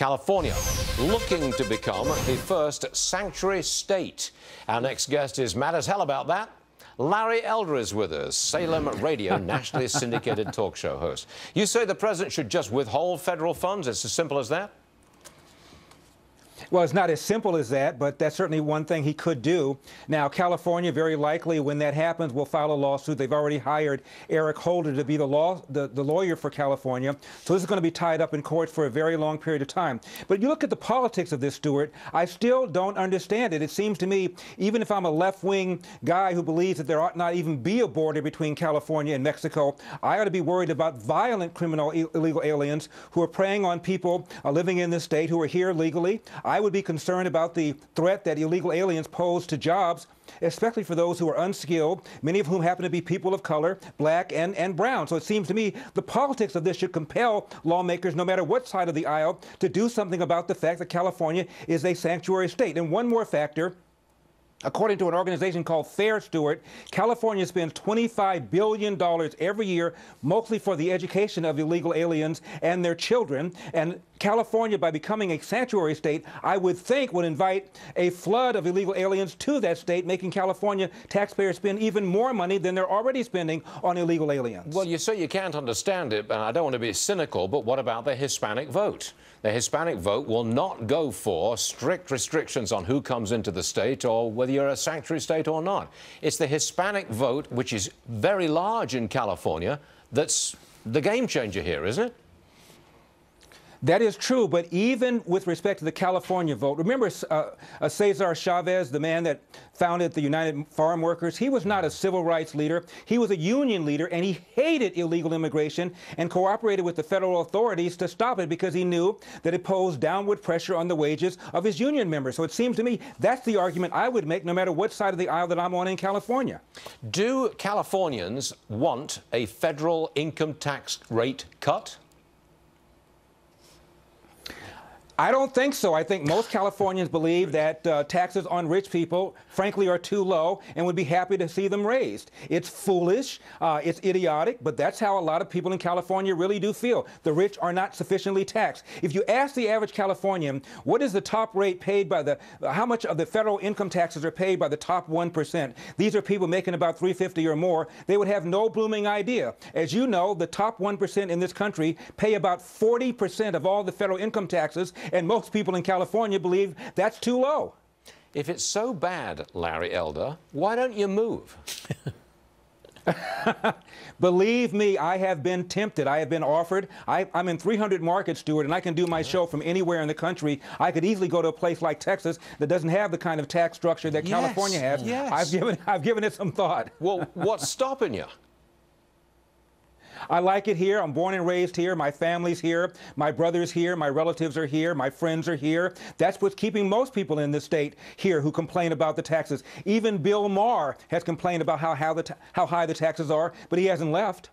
California looking to become the first sanctuary state. Our next guest is mad as hell about that. Larry Elder is with us, Salem Radio nationally syndicated talk show host. You say the president should just withhold federal funds? It's as simple as that? Well, it's not as simple as that, but that's certainly one thing he could do. Now, California, very likely, when that happens, will file a lawsuit. They've already hired Eric Holder to be the lawyer for California. So this is going to be tied up in court for a very long period of time. But if you look at the politics of this, Stuart, I still don't understand it. It seems to me, even if I'm a left-wing guy who believes that there ought not even be a border between California and Mexico, I ought to be worried about violent criminal illegal aliens who are preying on people living in this state who are here legally. I would be concerned about the threat that illegal aliens pose to jobs, especially for those who are unskilled, many of whom happen to be people of color, black and brown. So it seems to me the politics of this should compel lawmakers, no matter what side of the aisle, to do something about the fact that California is a sanctuary state. And one more factor. According to an organization called FAIR, Stuart, California spends $25 billion every year, mostly for the education of illegal aliens and their children. And California, by becoming a sanctuary state, I would think would invite a flood of illegal aliens to that state, making California taxpayers spend even more money than they're already spending on illegal aliens. Well, you say you can't understand it, and I don't want to be cynical, but what about the Hispanic vote? The Hispanic vote will not go for strict restrictions on who comes into the state or whether you're a sanctuary state or not. It's the Hispanic vote, which is very large in California, that's the game changer here, isn't it? That is true, but even with respect to the California vote, remember Cesar Chavez, the man that founded the United Farm Workers? He was not a civil rights leader. He was a union leader, and he hated illegal immigration and cooperated with the federal authorities to stop it because he knew that it posed downward pressure on the wages of his union members. So it seems to me that's the argument I would make no matter what side of the aisle that I'm on in California. Do Californians want a federal income tax rate cut? I don't think so. I think most Californians believe that taxes on rich people, frankly, are too low and would be happy to see them raised. It's foolish, it's idiotic, but that's how a lot of people in California really do feel. The rich are not sufficiently taxed. If you ask the average Californian, what is the top rate paid by how much of the federal income taxes are paid by the top 1%? These are people making about $350 or more. They would have no blooming idea. As you know, the top 1% in this country pay about 40% of all the federal income taxes, and most people in California believe that's too low. If it's so bad, Larry Elder, why don't you move? Believe me, I have been tempted. I have been offered. I'm in 300 markets, Stuart, and I can do my show from anywhere in the country. I could easily go to a place like Texas that doesn't have the kind of tax structure that California has. Yes. I've given it some thought. Well, what's stopping you? I like it here. I'm born and raised here. My family's here. My brother's here. My relatives are here. My friends are here. That's what's keeping most people in this state here who complain about the taxes. Even Bill Maher has complained about how high the taxes are, but he hasn't left.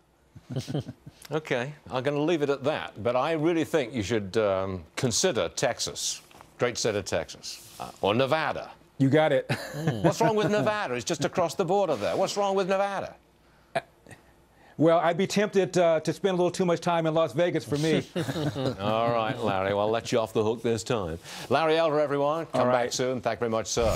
Okay, I'm going to leave it at that. But I really think you should consider Texas, great state of Texas, or Nevada. You got it. What's wrong with Nevada? It's just across the border there. What's wrong with Nevada? Well, I'd be tempted to spend a little too much time in Las Vegas for me. All right, Larry. Well, I'll let you off the hook this time. Larry Elder, everyone. Come back soon. Thank you very much, sir.